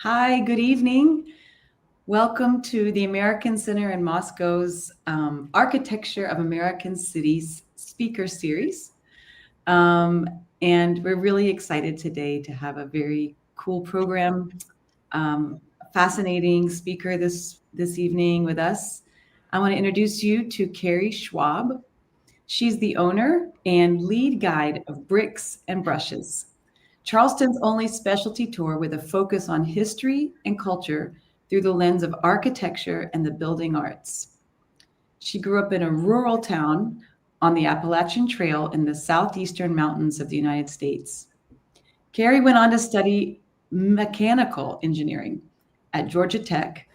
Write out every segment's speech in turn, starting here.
Hi, good evening. Welcome to the American Center in Moscow's Architecture of American Cities speaker series. Um, and we're really excited today to have a very cool program, fascinating speaker this evening with us. I want to introduce you to Carri Schwab. She's the owner and lead guide of Bricks and Brushes, Charleston's only specialty tour with a focus on history and culture through the lens of architecture and the building arts. She grew up in a rural town on the Appalachian Trail in the southeastern mountains of the United States. Carrie went on to study mechanical engineering at Georgia Tech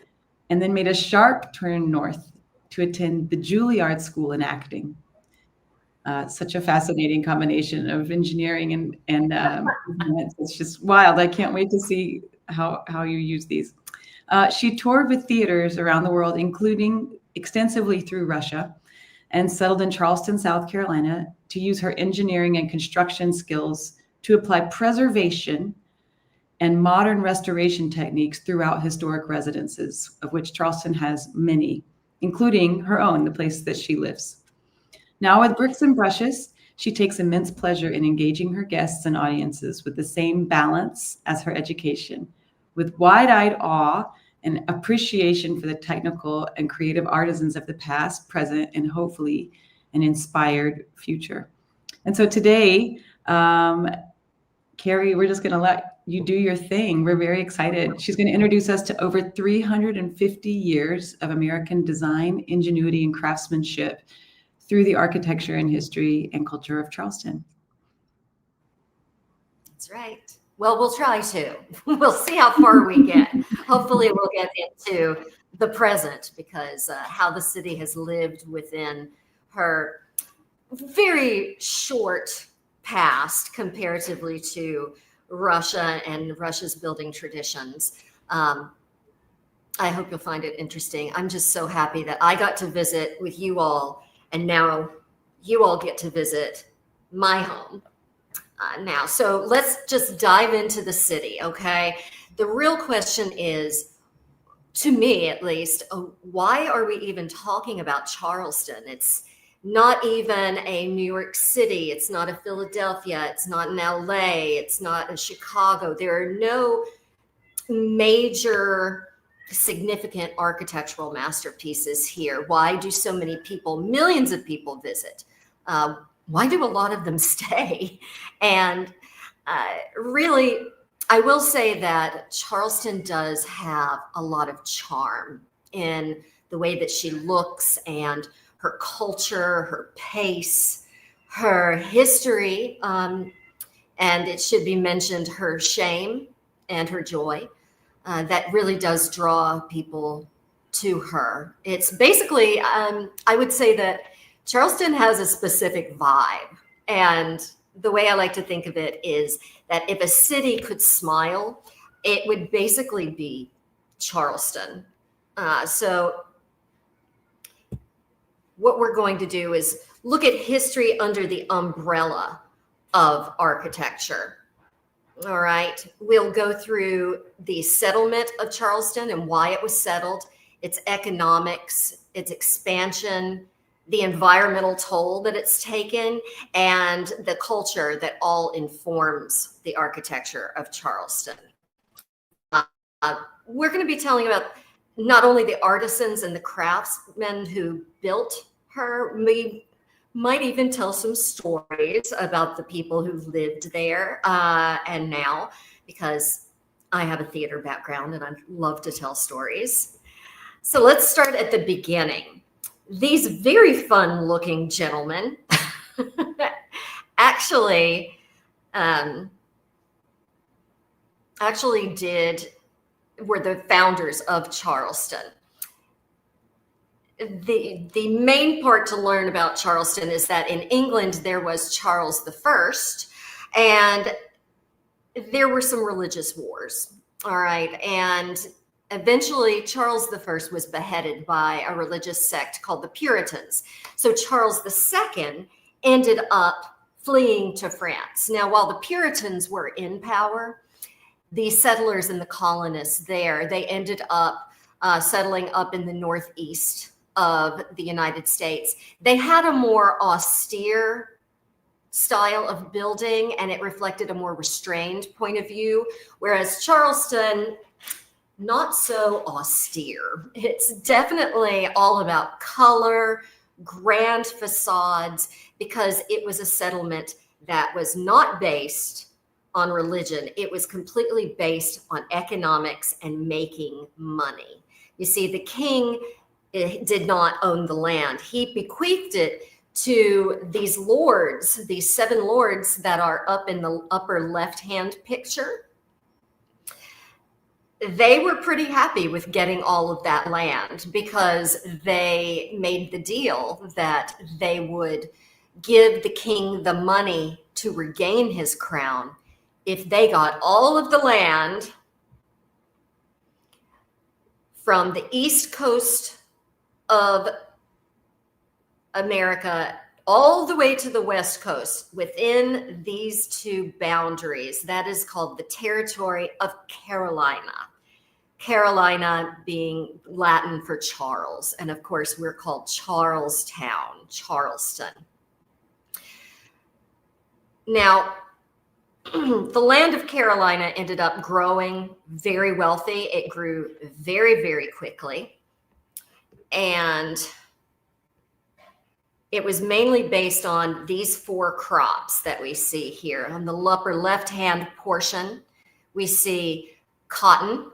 and then made a sharp turn north to attend the Juilliard School in acting. Such a fascinating combination of engineering and it's just wild. I can't wait to see how you use these. She toured with theaters around the world, including extensively through Russia, and settled in Charleston, South Carolina, to use her engineering and construction skills to apply preservation and modern restoration techniques throughout historic residences, of which Charleston has many, including her own, the place that she lives. Now, with Bricks and Brushes, she takes immense pleasure in engaging her guests and audiences with the same balance as her education, with wide-eyed awe and appreciation for the technical and creative artisans of the past, present, and hopefully an inspired future. And so today, Carrie, we're just going to let you do your thing. We're very excited. She's going to introduce us to over 350 years of American design, ingenuity, and craftsmanship through the architecture and history and culture of Charleston. That's right. Well, we'll try to. We'll see how far we get. Hopefully, we'll get into the present because how the city has lived within her very short past comparatively to Russia and Russia's building traditions. I hope you'll find it interesting. I'm just so happy that I got to visit with you all. And now you all get to visit my home now. So let's just dive into the city, okay? The real question is, to me at least, why are we even talking about Charleston? It's not even a New York City. It's not a Philadelphia. It's not an LA. It's not a Chicago. There are no major significant architectural masterpieces here. Why do so many people, millions of people visit? Why do a lot of them stay? And really, I will say that Charleston does have a lot of charm in the way that she looks and her culture, her pace, her history, and it should be mentioned, her shame and her joy. That really does draw people to her. It's basically, I would say that Charleston has a specific vibe. And the way I like to think of it is that if a city could smile, it would basically be Charleston. So what we're going to do is look at history under the umbrella of architecture. All right, we'll go through the settlement of Charleston and why it was settled, its economics, its expansion, the environmental toll that it's taken, and the culture that all informs the architecture of Charleston. We're going to be telling about not only the artisans and the craftsmen who built her, we might even tell some stories about the people who lived there and now, because I have a theater background and I love to tell stories. So let's start at the beginning. These very fun looking gentlemen actually were the founders of Charleston. The main part to learn about Charleston is that in England there was Charles I, and there were some religious wars. All right, and eventually Charles I was beheaded by a religious sect called the Puritans. So Charles II ended up fleeing to France. Now, while the Puritans were in power, the settlers and the colonists there, they ended up settling up in the northeast of the United States. They had a more austere style of building, and it reflected a more restrained point of view, whereas Charleston, not so austere. It's definitely all about color, grand facades, because it was a settlement that was not based on religion. It was completely based on economics and making money. You see, the king did not own the land. He bequeathed it to these lords, these 7 lords that are up in the upper left-hand picture. They were pretty happy with getting all of that land because they made the deal that they would give the king the money to regain his crown if they got all of the land from the east coast of America all the way to the west coast within these 2 boundaries. That is called the territory of Carolina. Carolina being Latin for Charles. And of course, we're called Charlestown, Charleston. Now, the land of Carolina ended up growing very wealthy. It grew very, very quickly. And it was mainly based on these 4 crops that we see here. On the upper left-hand portion, we see cotton.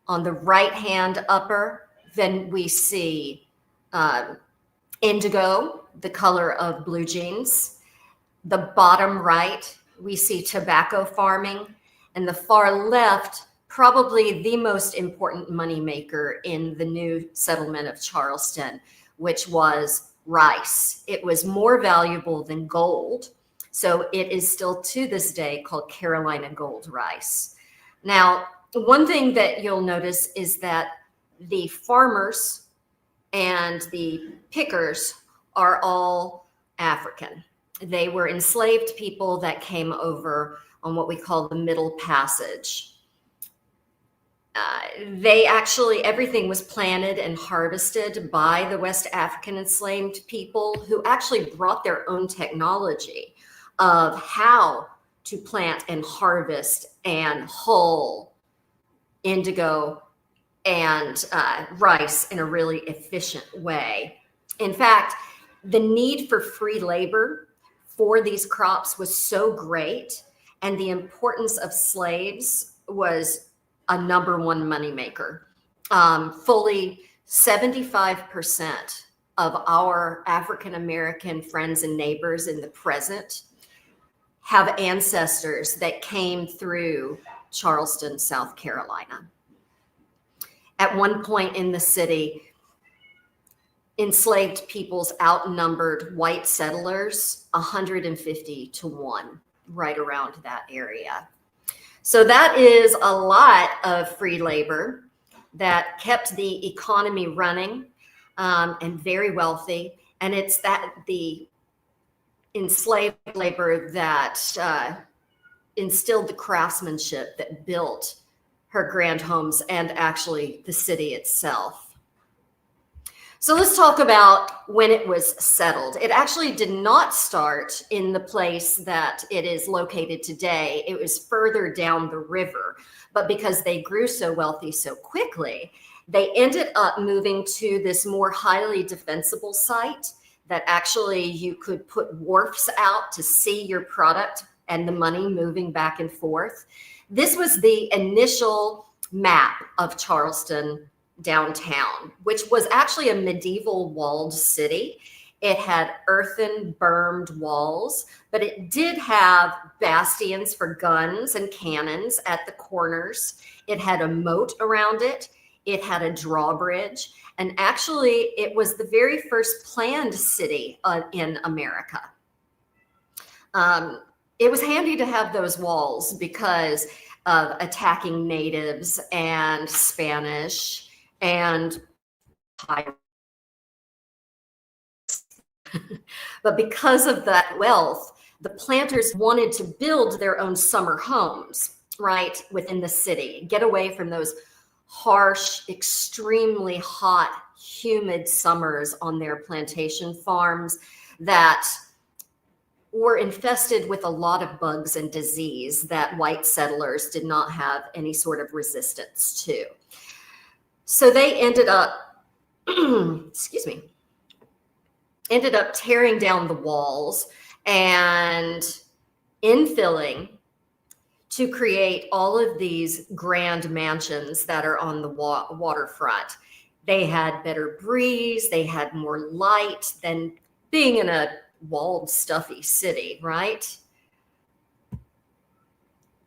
On the right-hand upper, then we see indigo, the color of blue jeans. The bottom right, we see tobacco farming. And the far left, probably the most important moneymaker in the new settlement of Charleston, which was rice. It was more valuable than gold. So it is still to this day called Carolina gold rice. Now, one thing that you'll notice is that the farmers and the pickers are all African. They were enslaved people that came over on what we call the Middle Passage. Everything was planted and harvested by the West African enslaved people, who actually brought their own technology of how to plant and harvest and hull indigo and rice in a really efficient way. In fact, the need for free labor for these crops was so great, and the importance of slaves was a #1 moneymaker. Fully 75% of our African American friends and neighbors in the present have ancestors that came through Charleston, South Carolina. At one point in the city, enslaved peoples outnumbered white settlers 150 to 1, right around that area. So that is a lot of free labor that kept the economy running and very wealthy. And it's that the enslaved labor that instilled the craftsmanship that built her grand homes and actually the city itself. So let's talk about when it was settled. It actually did not start in the place that it is located today. It was further down the river, but because they grew so wealthy so quickly, they ended up moving to this more highly defensible site that actually you could put wharfs out to see your product and the money moving back and forth. This was the initial map of Charleston downtown, which was actually a medieval walled city. It had earthen bermed walls, but it did have bastions for guns and cannons at the corners. It had a moat around it. It had a drawbridge. And actually, it was the very first planned city in America. It was handy to have those walls because of attacking natives and Spanish and pirates. But because of that wealth, the planters wanted to build their own summer homes. right, within the city. Get away from those harsh, extremely hot, humid summers on their plantation farms that were infested with a lot of bugs and disease that white settlers did not have any sort of resistance to. So they ended up, excuse me, ended up tearing down the walls and infilling to create all of these grand mansions that are on the waterfront. They had better breeze, they had more light than being in a walled, stuffy city, right?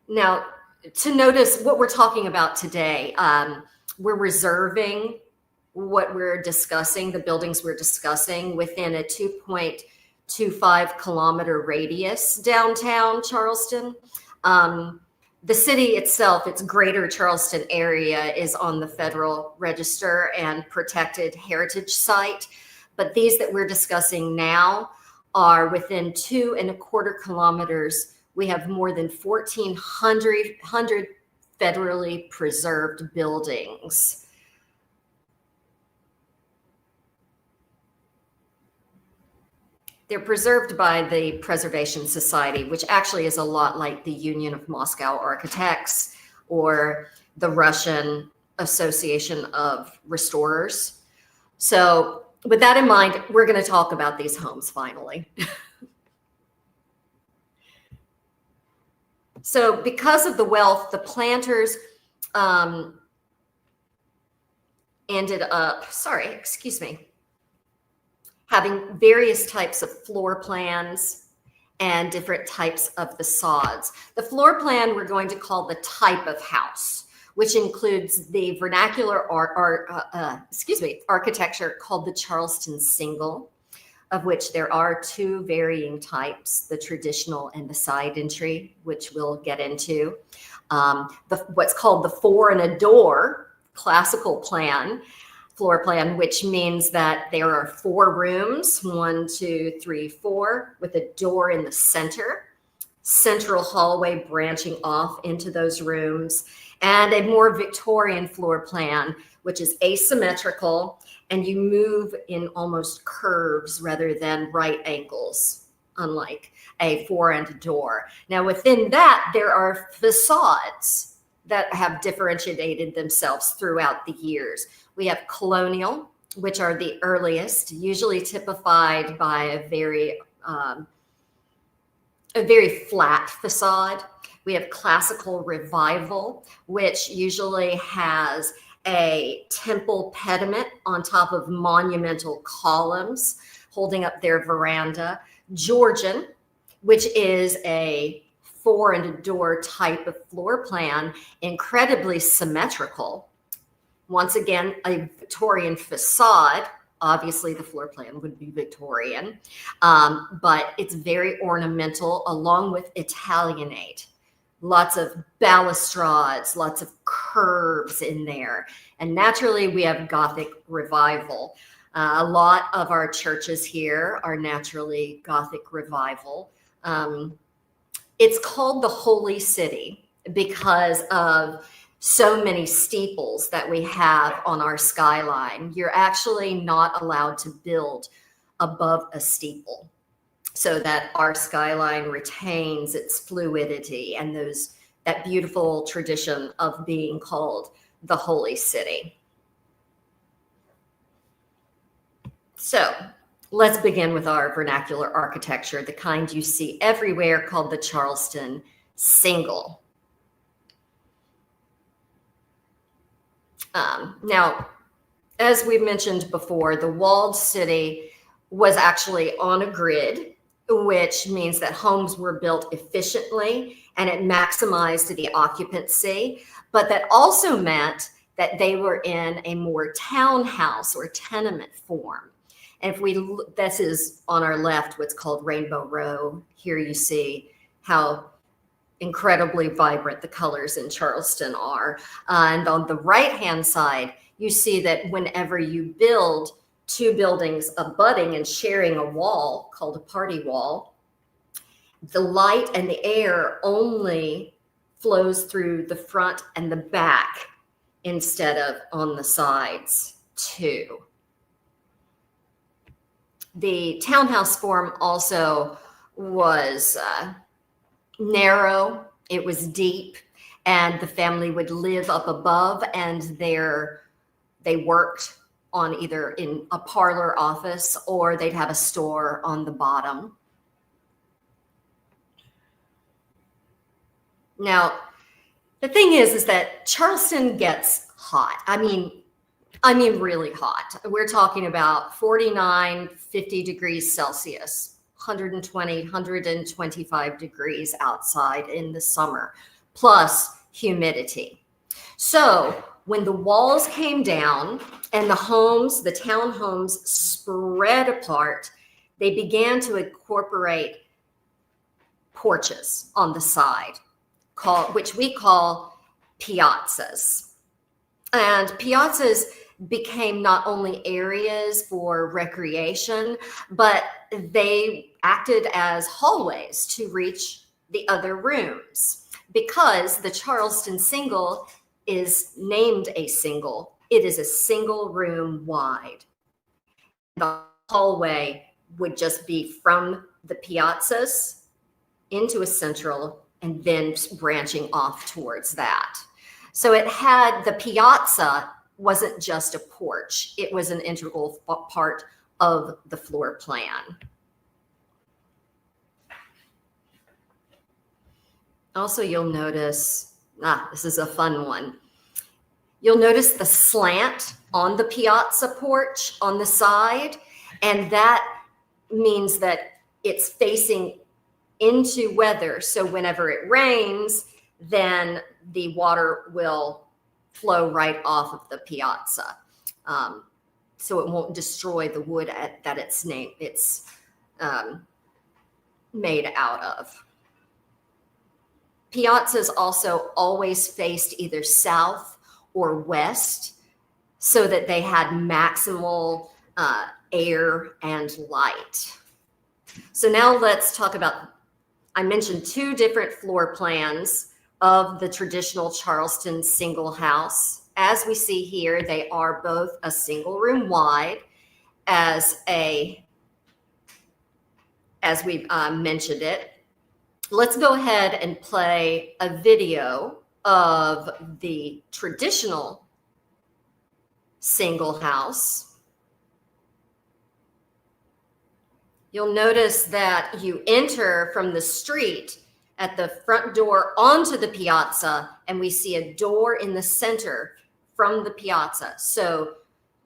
Now, to notice what we're talking about today, we're reserving what we're discussing, the buildings we're discussing, within a 2.25 kilometer radius downtown Charleston. The city itself, its greater Charleston area, is on the Federal Register and protected heritage site. But these that we're discussing now are within 2.25 kilometers. We have more than 1,400 federally preserved buildings. They're preserved by the Preservation Society, which actually is a lot like the Union of Moscow Architects or the Russian Association of Restorers. So with that in mind, we're going to talk about these homes finally. So because of the wealth, the planters ended up, having various types of floor plans and different types of facades. The floor plan we're going to call the type of house, which includes the vernacular architecture called the Charleston single, of which there are two varying types, the traditional and the side entry, which we'll get into. What's called the 4 and a door classical floor plan, which means that there are 4 rooms, 1, 2, 3, 4, with a door in the center, central hallway branching off into those rooms, and a more Victorian floor plan, which is asymmetrical, and you move in almost curves rather than right angles, unlike a 4 and a door. Now within that, there are facades that have differentiated themselves throughout the years. We have colonial, which are the earliest, usually typified by a very flat facade. We have classical revival, which usually has a temple pediment on top of monumental columns holding up their veranda. Georgian, which is a 4 and a door type of floor plan, incredibly symmetrical. Once again, a Victorian facade. Obviously, the floor plan would be Victorian, but it's very ornamental, along with Italianate. Lots of balustrades, lots of curves in there. And naturally, we have Gothic revival. A lot of our churches here are naturally Gothic revival. It's called the Holy City because of so many steeples that we have on our skyline. You're actually not allowed to build above a steeple, so that our skyline retains its fluidity and that beautiful tradition of being called the Holy City. So let's begin with our vernacular architecture, the kind you see everywhere, called the Charleston single. Now, as we mentioned before, the walled city was actually on a grid, which means that homes were built efficiently and it maximized the occupancy, but that also meant that they were in a more townhouse or tenement form. And this is on our left, what's called Rainbow Row. Here you see how incredibly vibrant the colors in Charleston are. And on the right-hand side, you see that whenever you build 2 buildings abutting and sharing a wall called a party wall, the light and the air only flows through the front and the back instead of on the sides too. The townhouse form also was narrow, it was deep, and the family would live up above, and they worked on either in a parlor office or they'd have a store on the bottom. Now, the thing is that Charleston gets hot. I mean, really hot. We're talking about 49, 50 degrees Celsius, 120, 125 degrees outside in the summer, plus humidity. So when the walls came down and the townhomes spread apart, they began to incorporate porches on the side, which we call piazzas. And piazzas became not only areas for recreation, but they acted as hallways to reach the other rooms. Because the Charleston single is named a single, it is a single room wide. The hallway would just be from the piazzas into a central and then branching off towards that. So the piazza wasn't just a porch, it was an integral part of the floor plan. Also, you'll notice, this is a fun one. You'll notice the slant on the piazza porch on the side, and that means that it's facing into weather. So whenever it rains, then the water will flow right off of the piazza. So it won't destroy the wood that it's made out of. Piazzas also always faced either south or west so that they had maximal air and light. So now let's talk about, I mentioned two different floor plans of the traditional Charleston single house. As we see here, they are both a single room wide as we mentioned it. Let's go ahead and play a video of the traditional single house. You'll notice that you enter from the street at the front door onto the piazza, and we see a door in the center from the piazza. So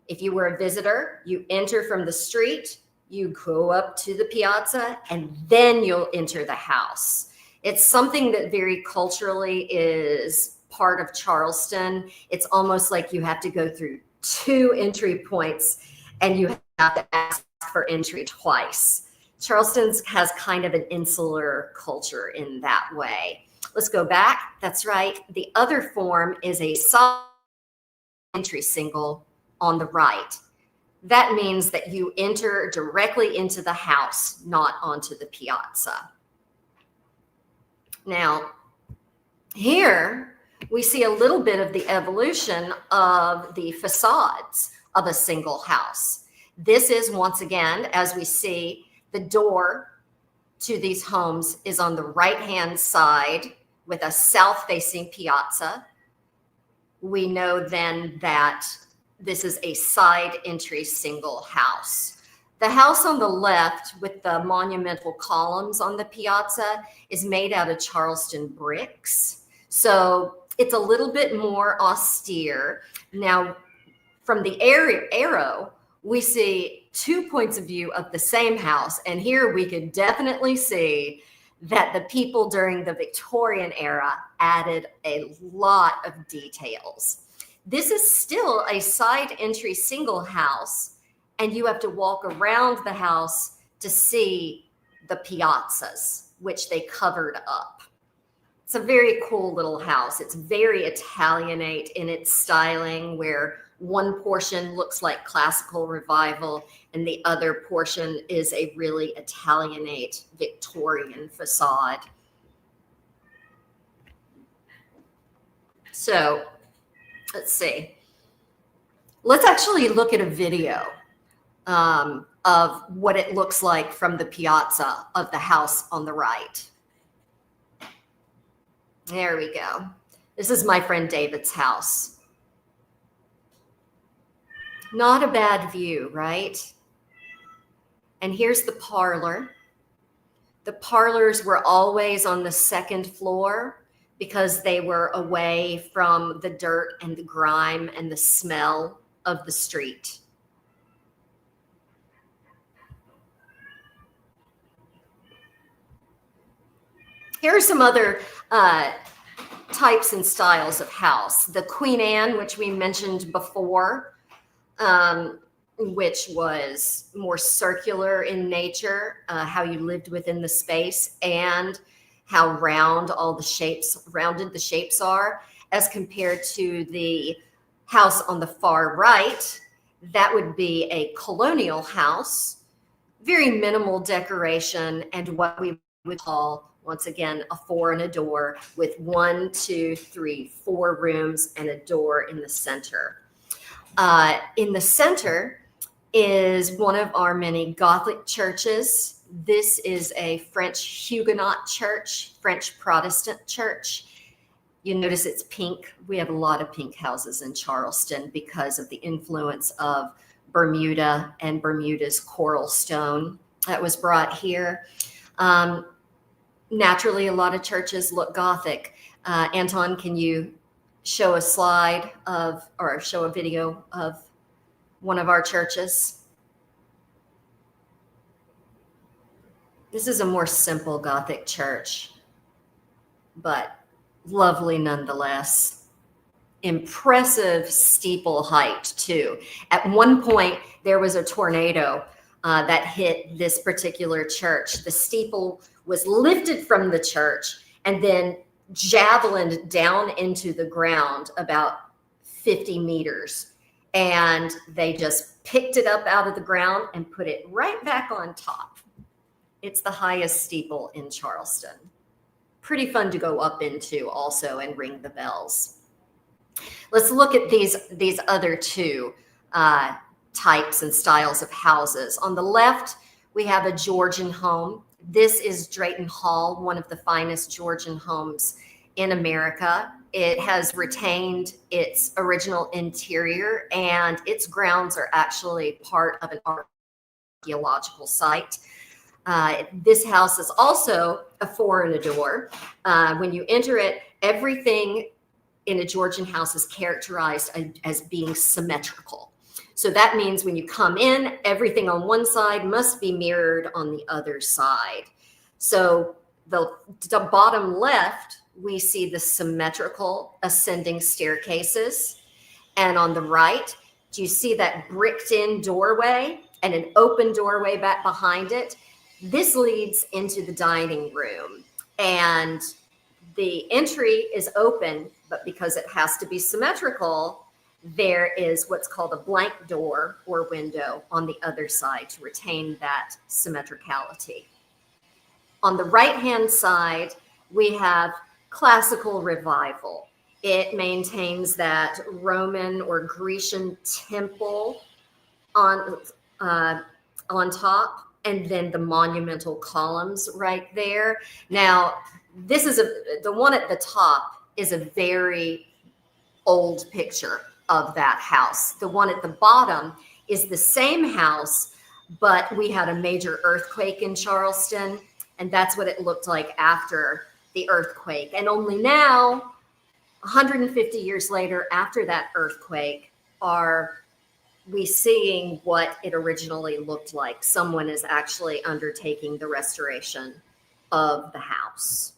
if you were a visitor, you enter from the street, you go up to the piazza, and then you'll enter the house. It's something that very culturally is part of Charleston. It's almost like you have to go through two entry points and you have to ask for entry twice. Charleston has kind of an insular culture in that way. Let's go back. That's right. The other form is a side entry single on the right. That means that you enter directly into the house, not onto the piazza. Now, here we see a little bit of the evolution of the facades of a single house. This is, once again, as we see, the door to these homes is on the right-hand side with a south-facing piazza. We know then that this is a side entry single house. The house on the left with the monumental columns on the piazza is made out of Charleston bricks. So it's a little bit more austere. Now, from the arrow, we see 2 points of view of the same house. And here we could definitely see that the people during the Victorian era added a lot of details. This is still a side entry single house, and you have to walk around the house to see the piazzas, which they covered up. It's a very cool little house. It's very Italianate in its styling, where one portion looks like classical revival and the other portion is a really Italianate Victorian facade. So let's see. Let's actually look at a video of what it looks like from the piazza of the house on the right. There we go. This is my friend David's house. Not a bad view, right? And here's the parlor. The parlors were always on the second floor because they were away from the dirt and the grime and the smell of the street. Here are some other types and styles of house. The Queen Anne, which we mentioned before, which was more circular in nature, how you lived within the space and how rounded the shapes are, as compared to the house on the far right. That would be a colonial house, very minimal decoration, and what we would call, once again, a 4 and a door with 1, 2, 3, 4 rooms and a door in the center. In the center is one of our many Gothic churches. This is a French Huguenot church, French Protestant church. You notice it's pink. We have a lot of pink houses in Charleston because of the influence of Bermuda and Bermuda's coral stone that was brought here. Naturally, a lot of churches look Gothic. Anton, can you show a slide or show a video of one of our churches? This is a more simple Gothic church, but lovely nonetheless. Impressive steeple height too. At one point, there was a tornado that hit this particular church. The steeple was lifted from the church and then javelined down into the ground about 50 meters. And they just picked it up out of the ground and put it right back on top. It's the highest steeple in Charleston. Pretty fun to go up into also and ring the bells. Let's look at these other two types and styles of houses. On the left, we have a Georgian home. This is Drayton Hall, one of the finest Georgian homes in America. It has retained its original interior, and its grounds are actually part of an archaeological site. This house is also a 4 and a door. When you enter it, everything in a Georgian house is characterized as being symmetrical. So that means when you come in, everything on one side must be mirrored on the other side. So the bottom left, we see the symmetrical ascending staircases. And on the right, do you see that bricked in doorway and an open doorway back behind it? This leads into the dining room, and the entry is open, but because it has to be symmetrical, there is what's called a blank door or window on the other side to retain that symmetricality. On the right-hand side, we have classical revival. It maintains that Roman or Grecian temple on top, and then the monumental columns right there. Now, this is the one at the top is a very old picture of that house. The one at the bottom is the same house, but we had a major earthquake in Charleston, and that's what it looked like after the earthquake. And only now, 150 years later, after that earthquake, are we seeing what it originally looked like. Someone is actually undertaking the restoration of the house.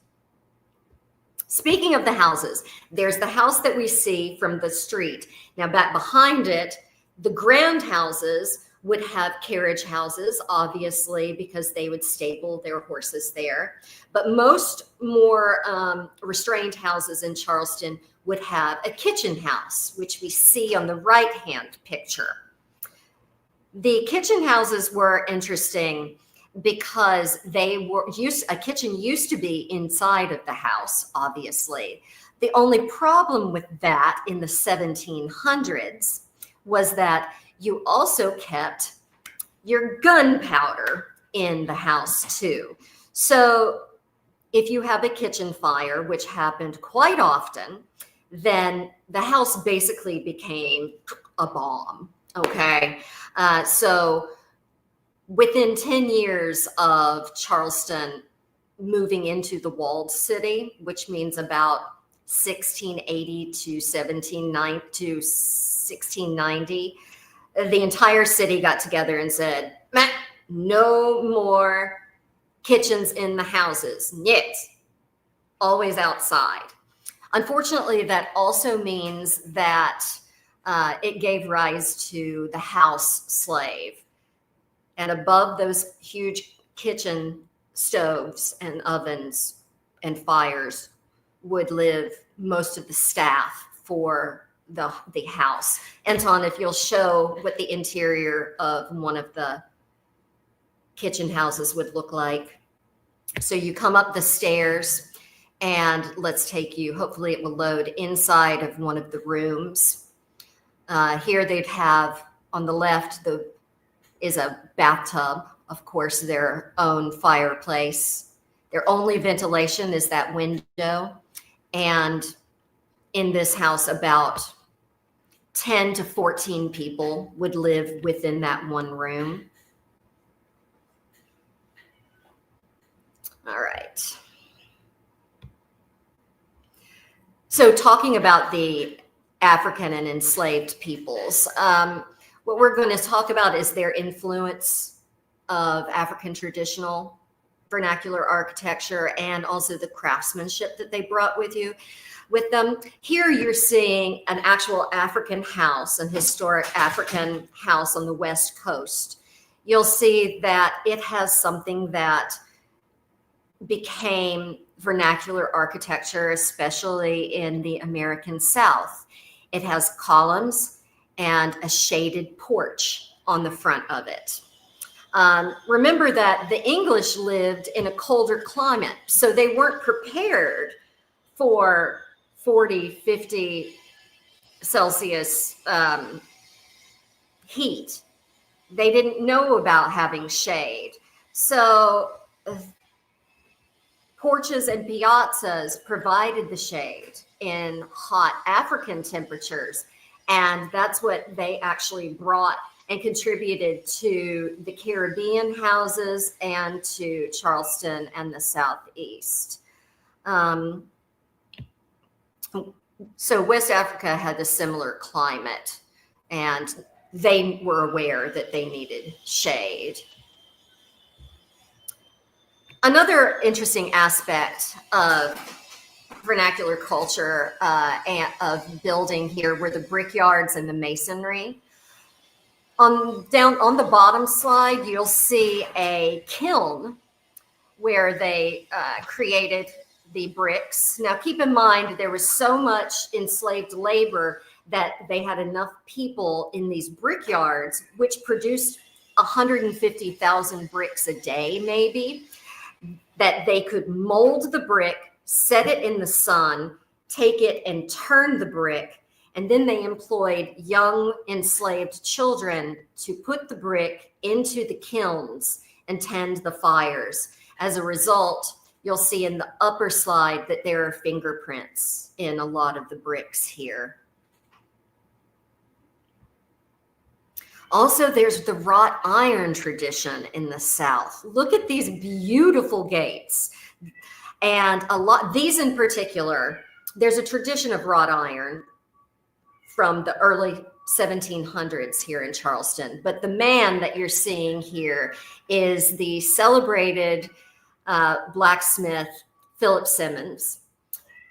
Speaking of the houses, there's the house that we see from the street. Now, back behind it, the grand houses would have carriage houses, obviously, because they would stable their horses there. But most more restrained houses in Charleston would have a kitchen house, which we see on the right-hand picture. The kitchen houses were interesting because they were a kitchen used to be inside of the house, obviously, The only problem with that in the 1700s was that you also kept your gunpowder in the house too. So if you have a kitchen fire, which happened quite often, then the house basically became a bomb. Okay. So within 10 years of Charleston moving into the walled city, which means about 1680 to 1690, the entire city got together and said, no more kitchens in the houses. Yet, always outside. Unfortunately, that also means that it gave rise to the house slave. And above those huge kitchen stoves and ovens and fires would live most of the staff for the house. Anton, if you'll show what the interior of one of the kitchen houses would look like. So you come up the stairs, and let's take you, hopefully it will load, inside of one of the rooms. Here they'd have, on the left, is a bathtub, of course, their own fireplace. Their only ventilation is that window. And in this house, about 10 to 14 people would live within that one room. All right. So talking about the African and enslaved peoples, what we're going to talk about is their influence of African traditional vernacular architecture and also the craftsmanship that they brought with them. Here you're seeing an actual African house, an historic African house on the West Coast. You'll see that it has something that became vernacular architecture, especially in the American South. It has columns and a shaded porch on the front of it. Remember that the English lived in a colder climate, so they weren't prepared for 40, 50 Celsius heat. They didn't know about having shade. So porches and piazzas provided the shade in hot African temperatures. And that's what they actually brought and contributed to the Caribbean houses and to Charleston and the Southeast. So West Africa had a similar climate, and they were aware that they needed shade. Another interesting aspect of vernacular culture and of building here were the brickyards and the masonry. Down on the bottom slide, you'll see a kiln where they created the bricks. Now, keep in mind, there was so much enslaved labor that they had enough people in these brickyards, which produced 150,000 bricks a day, maybe, that they could mold the brick, set it in the sun, take it and turn the brick. And then they employed young enslaved children to put the brick into the kilns and tend the fires. As a result, you'll see in the upper slide that there are fingerprints in a lot of the bricks here. Also, there's the wrought iron tradition in the South. Look at these beautiful gates. And these in particular, there's a tradition of wrought iron from the early 1700s here in Charleston. But the man that you're seeing here is the celebrated blacksmith, Philip Simmons.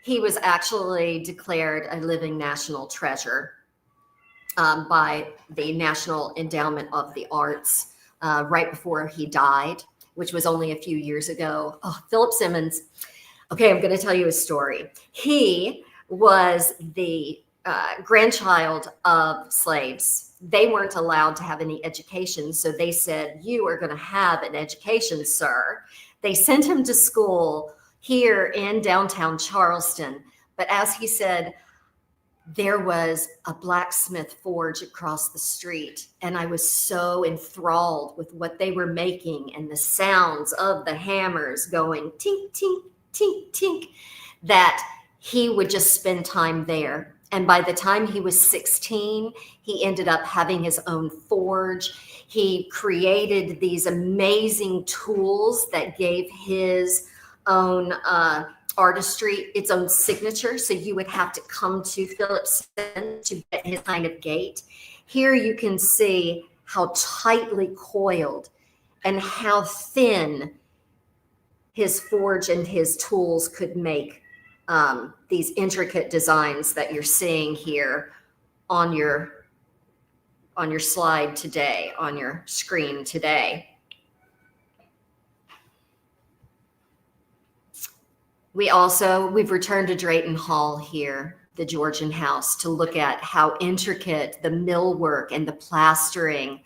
He was actually declared a living national treasure by the National Endowment of the Arts right before he died, which was only a few years ago. Oh, Philip Simmons. Okay, I'm going to tell you a story. He was the grandchild of slaves. They weren't allowed to have any education, so they said, "You are going to have an education, sir." They sent him to school here in downtown Charleston, But as he said, there was a blacksmith forge across the street, and I was so enthralled with what they were making and the sounds of the hammers going tink, tink, tink, tink, that he would just spend time there. And by the time he was 16, he ended up having his own forge. He created these amazing tools that gave his own artistry its own signature. So you would have to come to Phillipson to get his kind of gate. Here you can see how tightly coiled and how thin his forge and his tools could make these intricate designs that you're seeing here on your slide today, on your screen today. We've returned to Drayton Hall here, the Georgian house, to look at how intricate the millwork and the plastering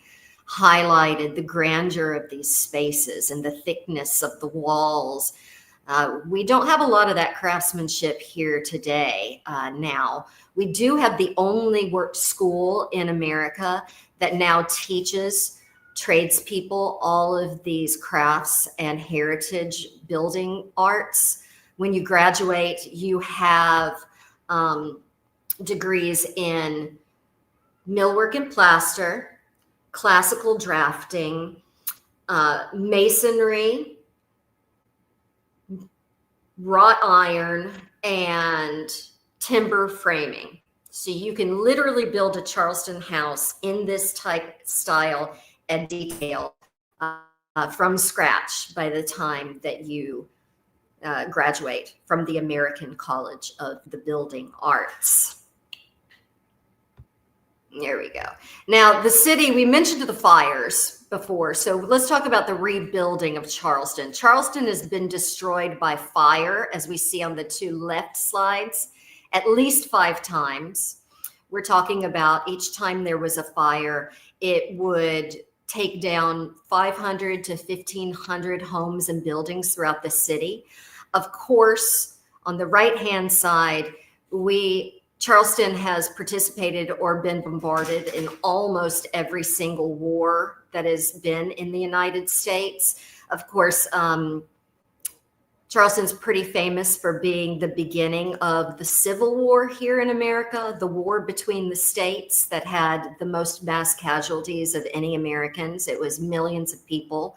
highlighted the grandeur of these spaces and the thickness of the walls. We don't have a lot of that craftsmanship here today now. We do have the only work school in America that now teaches tradespeople all of these crafts and heritage building arts. When you graduate, you have degrees in millwork and plaster, classical drafting, masonry, wrought iron, and timber framing. So you can literally build a Charleston house in this type, style, and detail from scratch by the time that you graduate from the American College of the Building Arts. There we go. Now, the city, we mentioned the fires before, so let's talk about the rebuilding of Charleston. Charleston has been destroyed by fire, as we see on the two left slides, at least 5 times. We're talking about each time there was a fire, it would take down 500 to 1,500 homes and buildings throughout the city. Of course, on the right-hand side, Charleston has participated or been bombarded in almost every single war that has been in the United States. Of course, Charleston's pretty famous for being the beginning of the Civil War here in America, the war between the states that had the most mass casualties of any Americans. It was millions of people.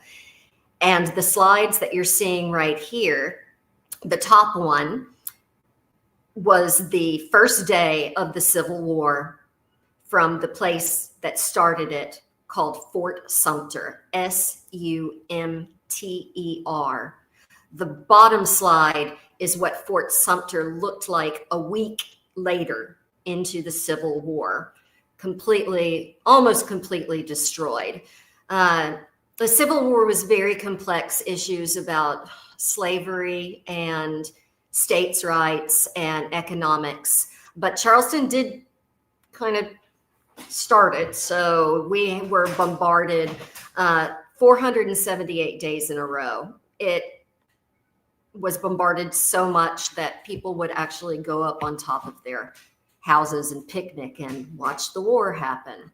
And the slides that you're seeing right here, the top one was the first day of the Civil War from the place that started it, called Fort Sumter, S-U-M-T-E-R. The bottom slide is what Fort Sumter looked like a week later into the Civil War, almost completely destroyed. The Civil War was very complex issues about slavery and states' rights and economics, but Charleston did kind of start it. So we were bombarded 478 days in a row. It was bombarded so much that people would actually go up on top of their houses and picnic and watch the war happen.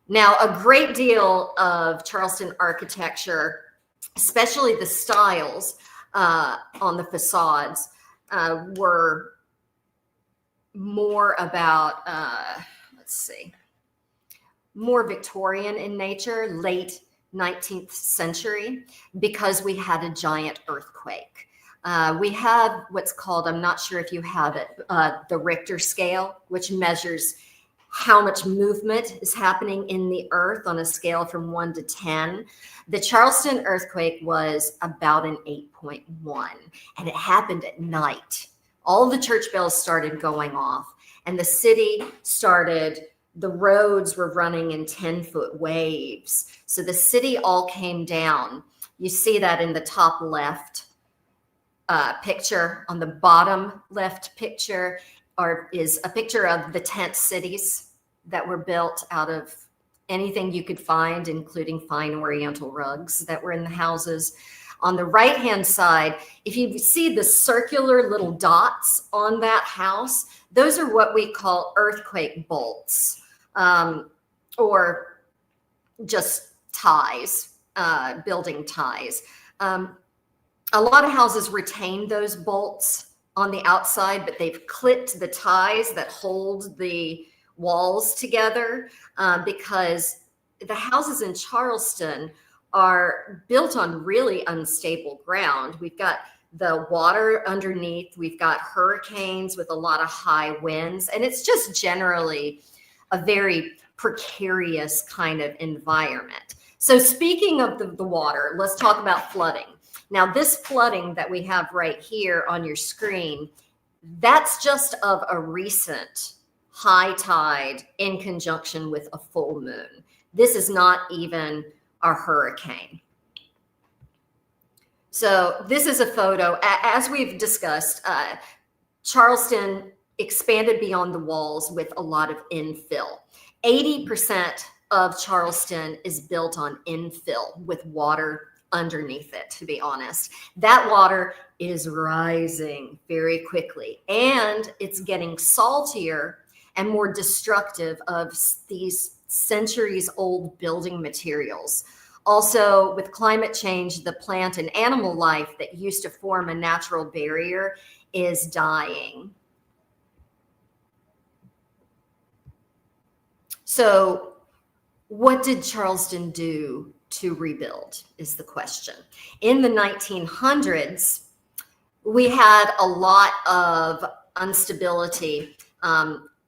Now, a great deal of Charleston architecture, especially the styles on the facades, were more about, more Victorian in nature, late 19th century, because we had a giant earthquake. We have what's called, I'm not sure if you have it, the Richter scale, which measures how much movement is happening in the earth on a scale from 1 to 10. The Charleston earthquake was about an 8.1, and it happened at night. All the church bells started going off, and the city the roads were running in 10-foot waves. So the city all came down. You see that in the top left picture. On the bottom left picture is a picture of the tent cities that were built out of anything you could find, including fine Oriental rugs that were in the houses. On the right-hand side, if you see the circular little dots on that house, those are what we call earthquake bolts, or just ties, building ties. A lot of houses retain those bolts on the outside, but they've clipped the ties that hold the walls together, because the houses in Charleston are built on really unstable ground. We've got the water underneath, we've got hurricanes with a lot of high winds, and it's just generally a very precarious kind of environment. So speaking of the water, let's talk about flooding. Now, this flooding that we have right here on your screen, that's just of a recent high tide in conjunction with a full moon. This is not even a hurricane. So this is a photo. As we've discussed, Charleston expanded beyond the walls with a lot of infill. 80% of Charleston is built on infill with water underneath it, to be honest. That water is rising very quickly, and it's getting saltier and more destructive of these centuries old building materials. Also, with climate change, the plant and animal life that used to form a natural barrier is dying. So what did Charleston do to rebuild is the question. In the 1900s, we had a lot of instability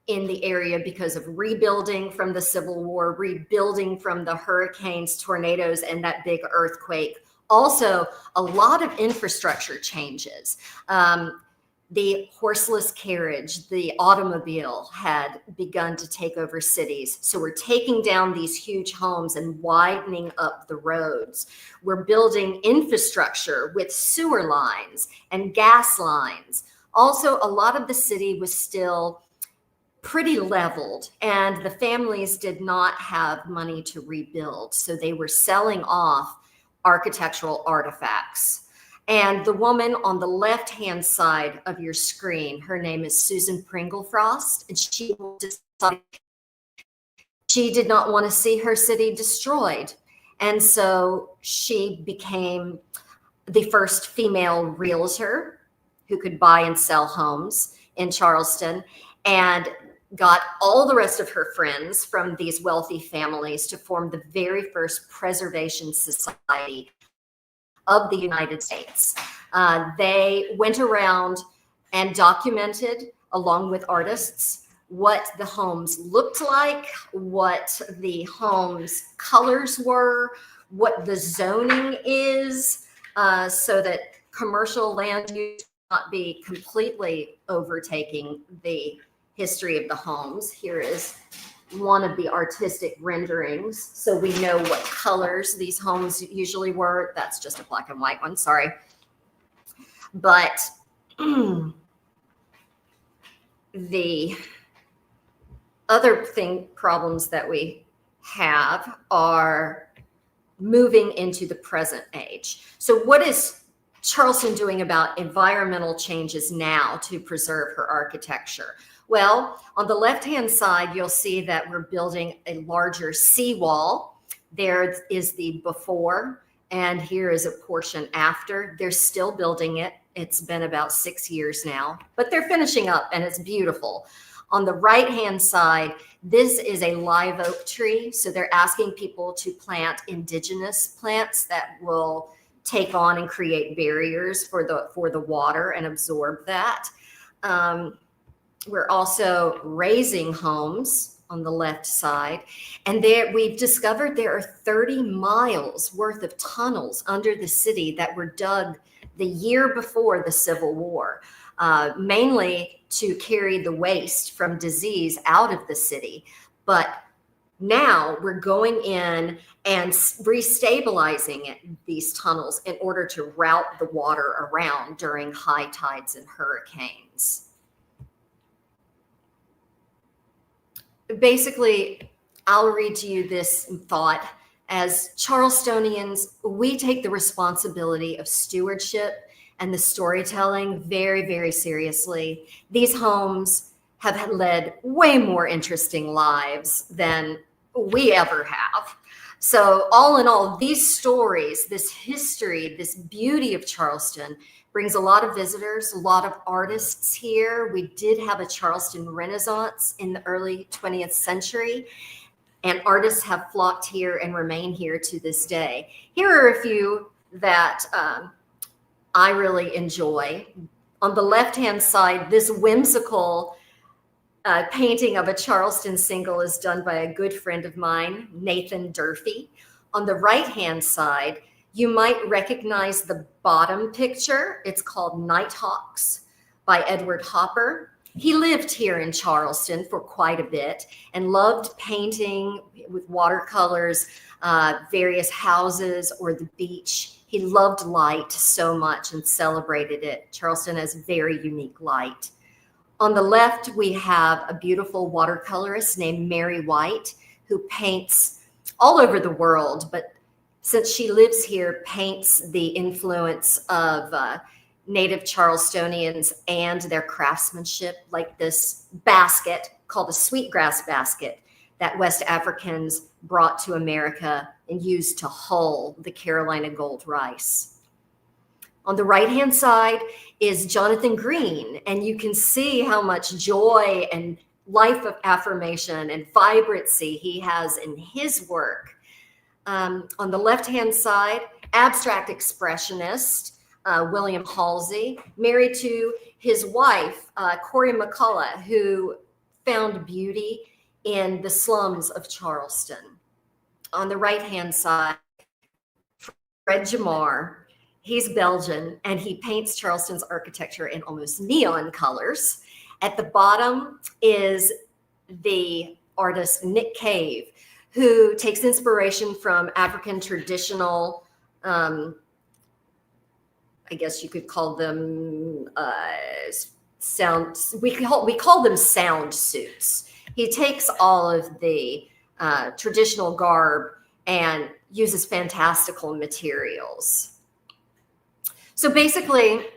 in the area because of rebuilding from the Civil War, rebuilding from the hurricanes, tornadoes, and that big earthquake. Also, a lot of infrastructure changes. The horseless carriage, the automobile had begun to take over cities. So we're taking down these huge homes and widening up the roads. We're building infrastructure with sewer lines and gas lines. Also, a lot of the city was still pretty leveled, and the families did not have money to rebuild. So they were selling off architectural artifacts. And the woman on the left-hand side of your screen, her name is Susan Pringlefrost, and she did not want to see her city destroyed. And so she became the first female realtor who could buy and sell homes in Charleston, and got all the rest of her friends from these wealthy families to form the very first preservation society of the United States. They went around and documented, along with artists, what the homes looked like, what the homes' colors were, what the zoning is, so that commercial land use not be completely overtaking the history of the homes. Here is one of the artistic renderings, so we know what colors these homes usually were. That's just a black and white one, sorry. But the other problems that we have are moving into the present age. So what is Charleston doing about environmental changes now to preserve her architecture? Well, on the left-hand side, you'll see that we're building a larger seawall. There is the before, and here is a portion after. They're still building it. It's been about 6 years now, but they're finishing up, and it's beautiful. On the right-hand side, this is a live oak tree. So they're asking people to plant indigenous plants that will take on and create barriers for the water and absorb that. We're also raising homes on the left side. And there we've discovered there are 30 miles worth of tunnels under the city that were dug the year before the Civil War, mainly to carry the waste from disease out of the city. But now we're going in and restabilizing these tunnels in order to route the water around during high tides and hurricanes. Basically, I'll read to you this thought As Charlestonians, we take the responsibility of stewardship and the storytelling very, very seriously. These homes have led way more interesting lives than we ever have. So all in all, these stories, this history, this beauty of Charleston brings a lot of visitors, a lot of artists here. We did have a Charleston Renaissance in the early 20th century, and artists have flocked here and remain here to this day. Here are a few that I really enjoy. On the left-hand side, this whimsical painting of a Charleston single is done by a good friend of mine, Nathan Durfee. On the right-hand side, you might recognize the bottom picture. It's called Nighthawks by Edward Hopper. He lived here in Charleston for quite a bit and loved painting with watercolors, various houses or the beach. He loved light so much and celebrated it. Charleston has very unique light. On the left, we have a beautiful watercolorist named Mary White, who paints all over the world, but since she lives here, paints the influence of native Charlestonians and their craftsmanship, like this basket called a sweetgrass basket that West Africans brought to America and used to hull the Carolina gold rice. On the right-hand side is Jonathan Green, and you can see how much joy and life of affirmation and vibrancy he has in his work. On the left-hand side, abstract expressionist William Halsey, married to his wife, Corey McCullough, who found beauty in the slums of Charleston. On the right-hand side, Fred Jamar. He's Belgian, and he paints Charleston's architecture in almost neon colors. At the bottom is the artist Nick Cave, who takes inspiration from African traditional, I guess you could call them we call them sound suits. He takes all of the traditional garb and uses fantastical materials. So basically,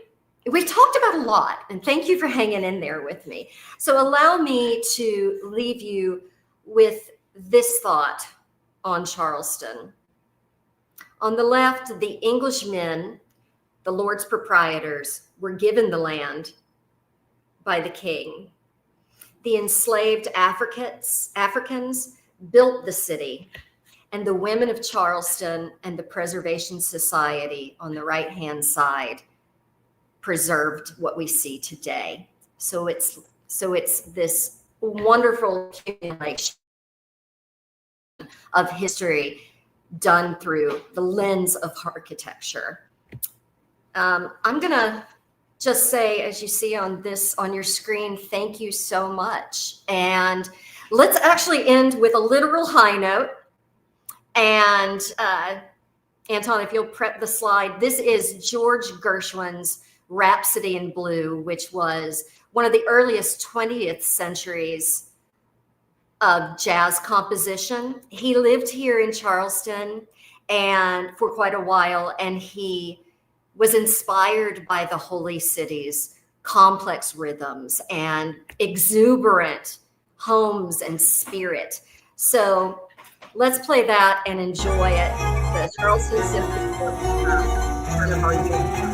we've talked about a lot, and thank you for hanging in there with me. So allow me to leave you with this thought on Charleston. On the left, the Englishmen, the Lord's proprietors, were given the land by the king. The enslaved Africans built the city, and the women of Charleston and the Preservation Society on the right-hand side preserved what we see today. So it's this wonderful accumulation of history done through the lens of architecture. I'm gonna just say, as you see on your screen, thank you so much. And let's actually end with a literal high note. And Anton, if you'll prep the slide, this is George Gershwin's Rhapsody in Blue, which was one of the earliest 20th centuries of jazz composition. He lived here in Charleston and for quite a while, and he was inspired by the Holy City's complex rhythms and exuberant homes and spirit. So let's play that and enjoy it. The Charleston Symphony Orchestra, part of our youth.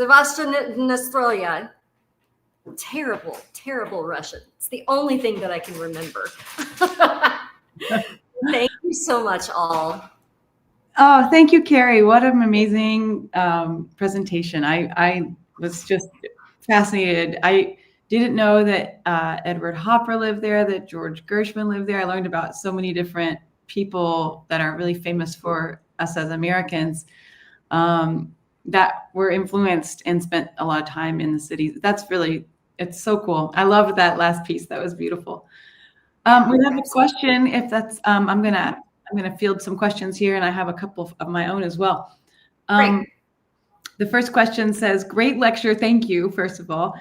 Sevastopolya. Terrible, terrible Russian. It's the only thing that I can remember. Thank you so much, all. Oh, thank you, Carri. What an amazing presentation. I was just fascinated. I didn't know that Edward Hopper lived there, that George Gershwin lived there. I learned about so many different people that are really famous for us as Americans that were influenced and spent a lot of time in the cities. It's so cool. I love that last piece. That was beautiful. We have a question. If that's, I'm gonna field some questions here, and I have a couple of my own as well. Great. The first question says, "Great lecture, thank you." First of all,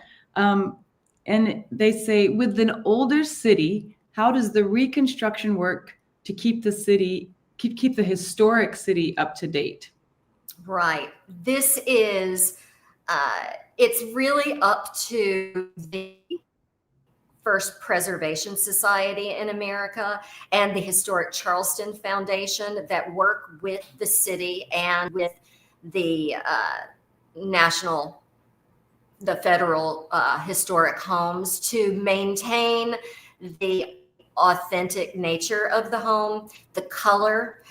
and they say, with an older city, how does the reconstruction work to keep the city, keep the historic city up to date? Right. This is, it's really up to the First Preservation Society in America and the Historic Charleston Foundation that work with the city and with the federal historic homes to maintain the authentic nature of the home, the color,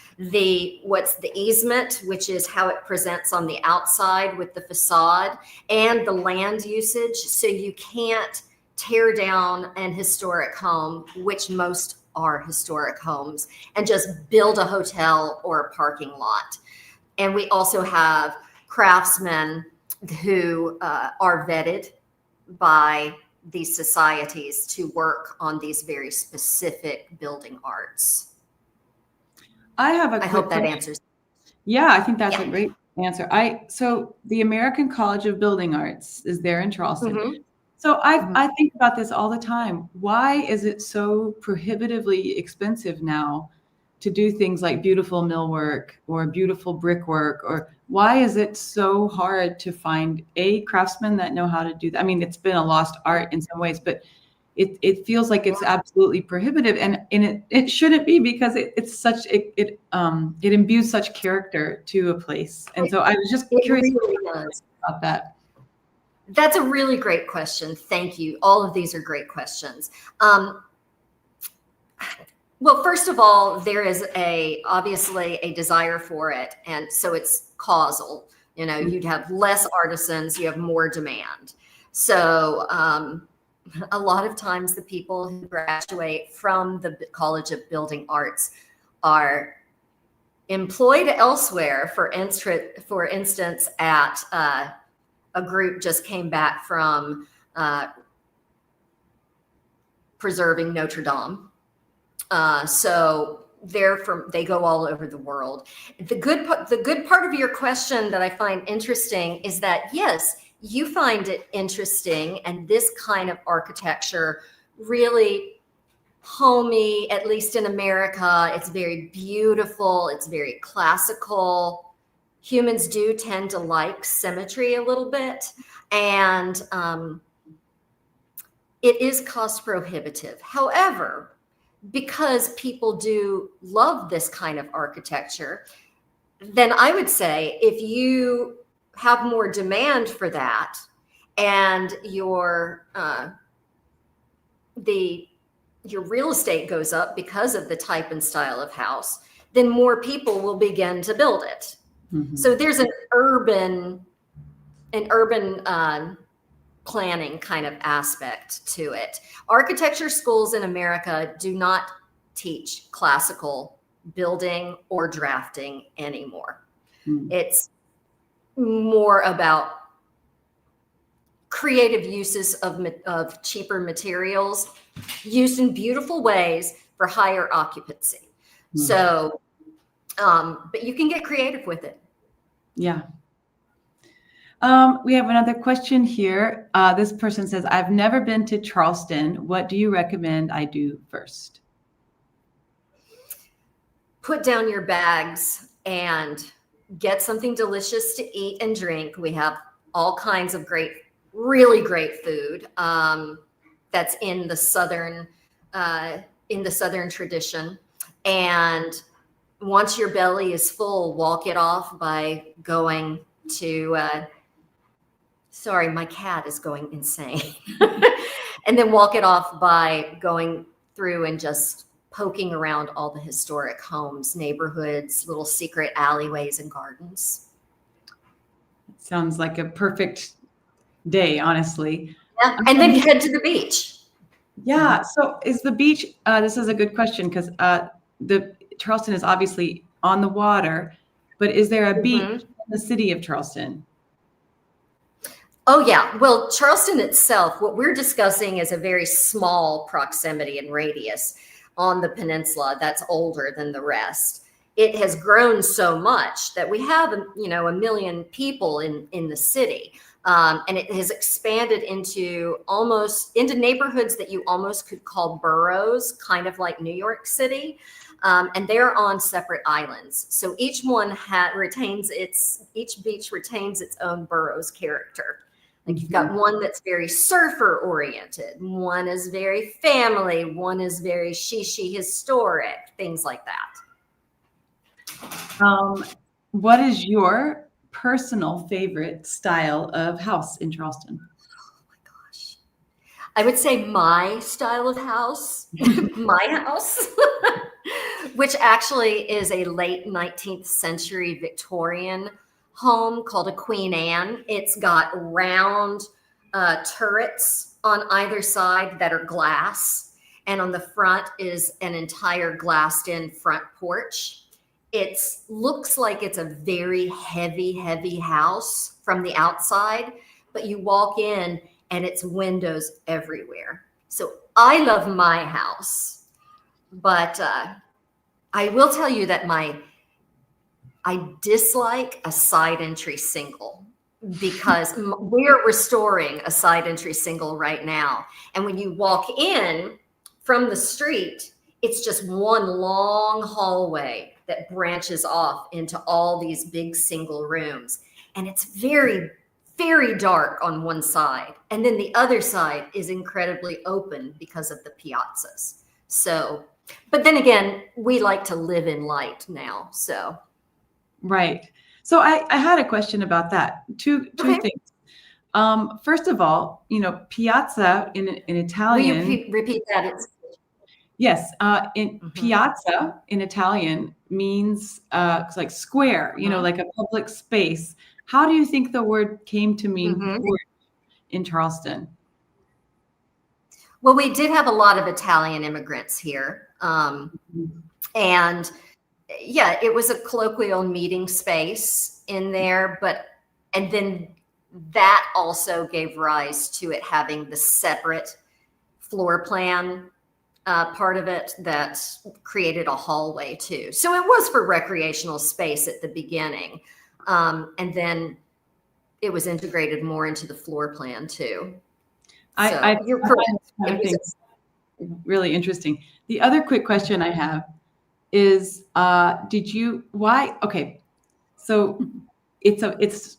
what's the easement, which is how it presents on the outside with the facade, and the land usage. So you can't tear down an historic home, which most are historic homes, and just build a hotel or a parking lot. And we also have craftsmen who are vetted by these societies to work on these very specific building arts. I hope that answers. Yeah, I think that's a great answer. So the American College of Building Arts is there in Charleston. Mm-hmm. So I think about this all the time. Why is it so prohibitively expensive now to do things like beautiful millwork or beautiful brickwork? Or why is it so hard to find craftsmen that know how to do that? I mean, it's been a lost art in some ways, but it feels like it's absolutely prohibitive, and it shouldn't be, because it imbues such character to a place. And so I was just curious about that. That's a really great question. Thank you. All of these are great questions. Well, first of all, there is obviously a desire for it. And so it's causal. You know, you'd have less artisans, you have more demand. So a lot of times the people who graduate from the College of Building Arts are employed elsewhere. For instance, at a group just came back from preserving Notre Dame. So they go all over the world. The good part of your question that I find interesting is that, yes, you find it interesting, and this kind of architecture really homey, at least in America. It's very beautiful. It's very classical. Humans do tend to like symmetry a little bit, and it is cost prohibitive. However, because people do love this kind of architecture, then I would say if you have more demand for that, and your real estate goes up because of the type and style of house, then more people will begin to build it. Mm-hmm. So there's an urban planning kind of aspect to it. Architecture schools in America do not teach classical building or drafting anymore. Mm-hmm. It's more about creative uses of cheaper materials used in beautiful ways for higher occupancy. Mm-hmm. So, but you can get creative with it. Yeah. We have another question here. This person says, I've never been to Charleston. What do you recommend I do first? Put down your bags and get something delicious to eat and drink. We have all kinds of really great food that's in the Southern tradition. And once your belly is full, walk it off by going to Sorry, my cat is going insane. And then walk it off by going through and just poking around all the historic homes, neighborhoods, little secret alleyways and gardens. Sounds like a perfect day, honestly. Yeah. And then head to the beach. Yeah. So is the beach, this is a good question because the Charleston is obviously on the water, but is there a beach in the city of Charleston? Oh, yeah. Well, Charleston itself, what we're discussing is a very small proximity and radius on the peninsula that's older than the rest. It has grown so much that we have, you know, 1 million people in the city. And it has expanded into neighborhoods that you almost could call boroughs, kind of like New York City. And they're on separate islands. So each one each beach retains its own borough's character. Like you've got one that's very surfer oriented, one is very family, one is very shishi historic, things like that. What is your personal favorite style of house in Charleston? Oh my gosh. I would say my style of house, my house, which actually is a late 19th century Victorian home called a Queen Anne. It's got round turrets on either side that are glass. And on the front is an entire glassed in front porch. It looks like it's a very heavy, heavy house from the outside, but you walk in and it's windows everywhere. So I love my house, but I will tell you that I dislike a side entry single because we're restoring a side entry single right now. And when you walk in from the street, it's just one long hallway that branches off into all these big single rooms. And it's very, very dark on one side. And then the other side is incredibly open because of the piazzas. So, but then again, we like to live in light now, so. Right. So I had a question about that. Two things. First of all, you know, piazza in Italian. Will you repeat that? Yes. Piazza in Italian means like square, you know, like a public space. How do you think the word came to mean in Charleston? Well, we did have a lot of Italian immigrants here. And yeah, it was a colloquial meeting space in there, and then that also gave rise to it having the separate floor plan part of it that created a hallway too. So it was for recreational space at the beginning. And then it was integrated more into the floor plan too. You're correct. Really interesting. The other quick question I have is, okay, so it's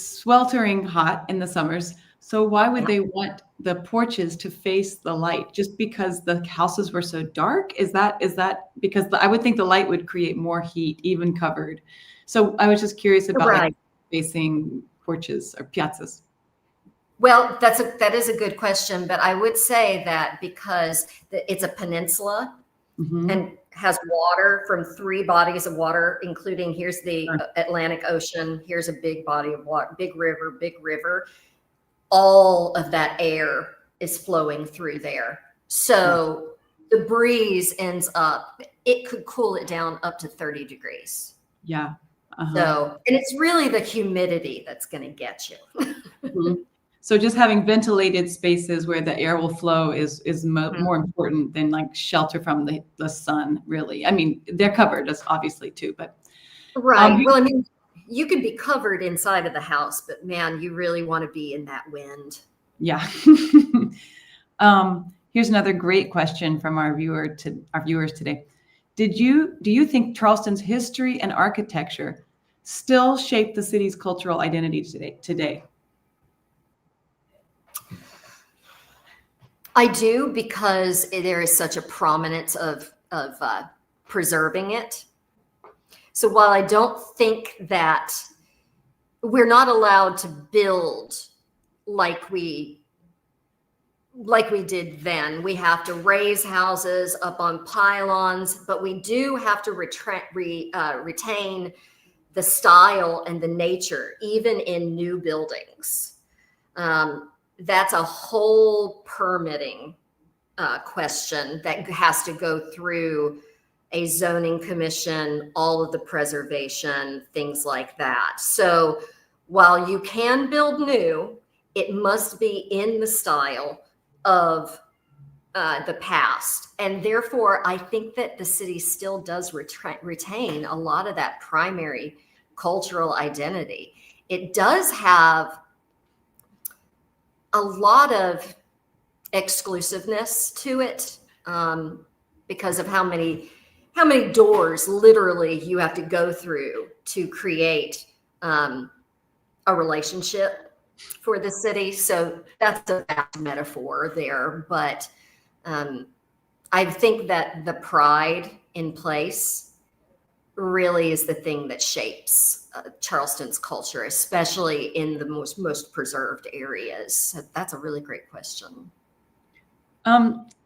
sweltering hot in the summers. So why would they want the porches to face the light? Just because the houses were so dark? Is that because I would think the light would create more heat even covered. So I was just curious about like, facing porches or piazzas. Well, that is a good question, but I would say that because it's a peninsula and has water from 3 bodies of water, including here's the Atlantic Ocean, here's a big body of water, big river. All of that air is flowing through there. So the breeze ends up, it could cool it down up to 30 degrees. Yeah. So, and it's really the humidity that's going to get you. So just having ventilated spaces where the air will flow is more important than like shelter from the sun, really. I mean, they're covered obviously too, but. Right. Well, I mean, you can be covered inside of the house, but man, you really want to be in that wind. Yeah. Here's another great question from our viewers today. Do you think Charleston's history and architecture still shape the city's cultural identity today? I do, because there is such a prominence of preserving it. So while I don't think that we're not allowed to build like we did then. We have to raise houses up on pylons, but we do have to retain the style and the nature, even in new buildings. That's a whole permitting question that has to go through a zoning commission, all of the preservation, things like that. So while you can build new, it must be in the style of the past. And therefore, I think that the city still does retain a lot of that primary cultural identity. It does have a lot of exclusiveness to it, because of how many doors literally you have to go through to create a relationship for the city. So that's a bad metaphor there, but I think that the pride in place really is the thing that shapes Charleston's culture, especially in the most preserved areas. So that's a really great question.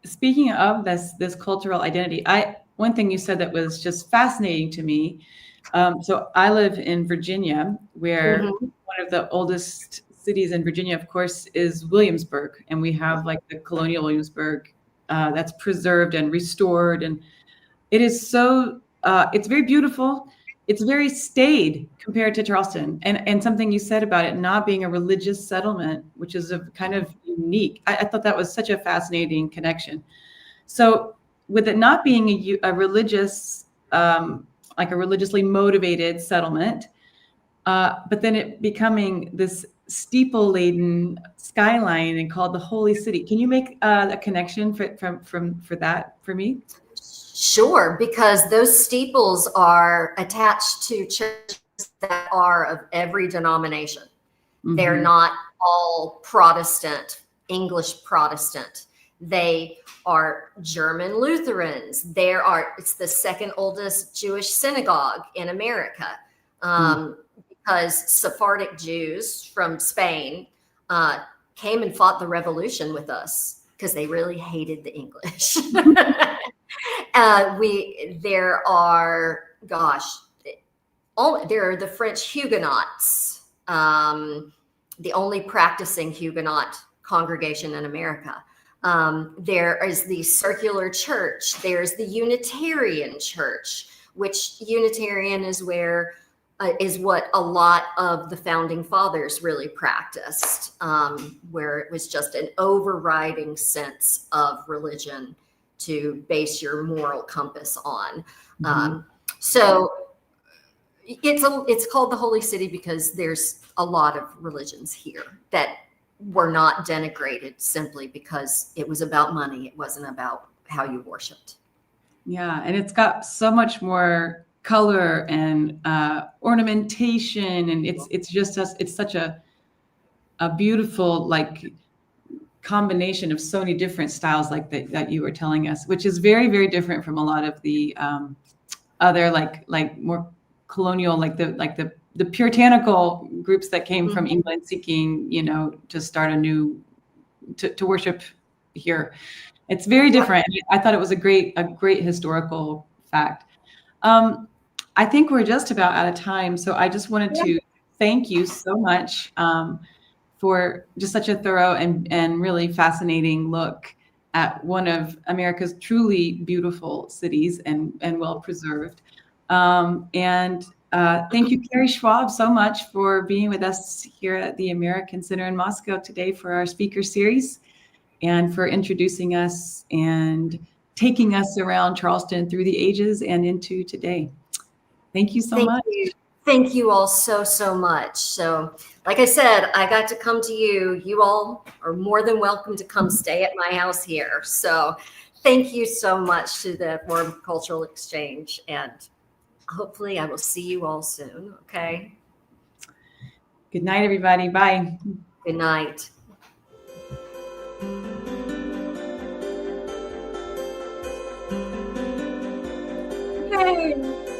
Speaking of this cultural identity, one thing you said that was just fascinating to me. So I live in Virginia, where one of the oldest cities in Virginia, of course, is Williamsburg, and we have like the colonial Williamsburg that's preserved and restored, and it is so it's very beautiful. It's very staid compared to Charleston, and something you said about it not being a religious settlement, which is a kind of unique. I thought that was such a fascinating connection. So with it not being a religious, like a religiously motivated settlement, but then it becoming this steeple-laden skyline and called the Holy City. Can you make a connection for that for me? Sure, because those steeples are attached to churches that are of every denomination. Mm-hmm. They're not all Protestant, English Protestant. They are German Lutherans. It's the second oldest Jewish synagogue in America, because Sephardic Jews from Spain came and fought the revolution with us because they really hated the English. There are the French Huguenots, the only practicing Huguenot congregation in America. There is the Circular Church. There's the Unitarian Church, which Unitarian is what a lot of the founding fathers really practiced, where it was just an overriding sense of religion to base your moral compass on. So it's called the Holy City because there's a lot of religions here that were not denigrated simply because it was about money. It wasn't about how you worshiped. Yeah, and it's got so much more color and ornamentation, and it's such a beautiful like combination of so many different styles like that you were telling us, which is very, very different from a lot of the other like more colonial, like the puritanical groups that came from England seeking, to start to worship here. It's very different. I thought it was a great historical fact. I think we're just about out of time, so I just wanted to thank you so much for just such a thorough and really fascinating look at one of America's truly beautiful cities and well preserved. Thank you, Carri Schwab, so much for being with us here at the American Center in Moscow today for our speaker series, and for introducing us and taking us around Charleston through the ages and into today. Thank you so much. Thank you all so much. So, like I said, I got to come to you. You all are more than welcome to come stay at my house here. So thank you so much to the Forum of Cultural Exchange. And hopefully I will see you all soon. Okay. Good night, everybody. Bye. Good night. Hey.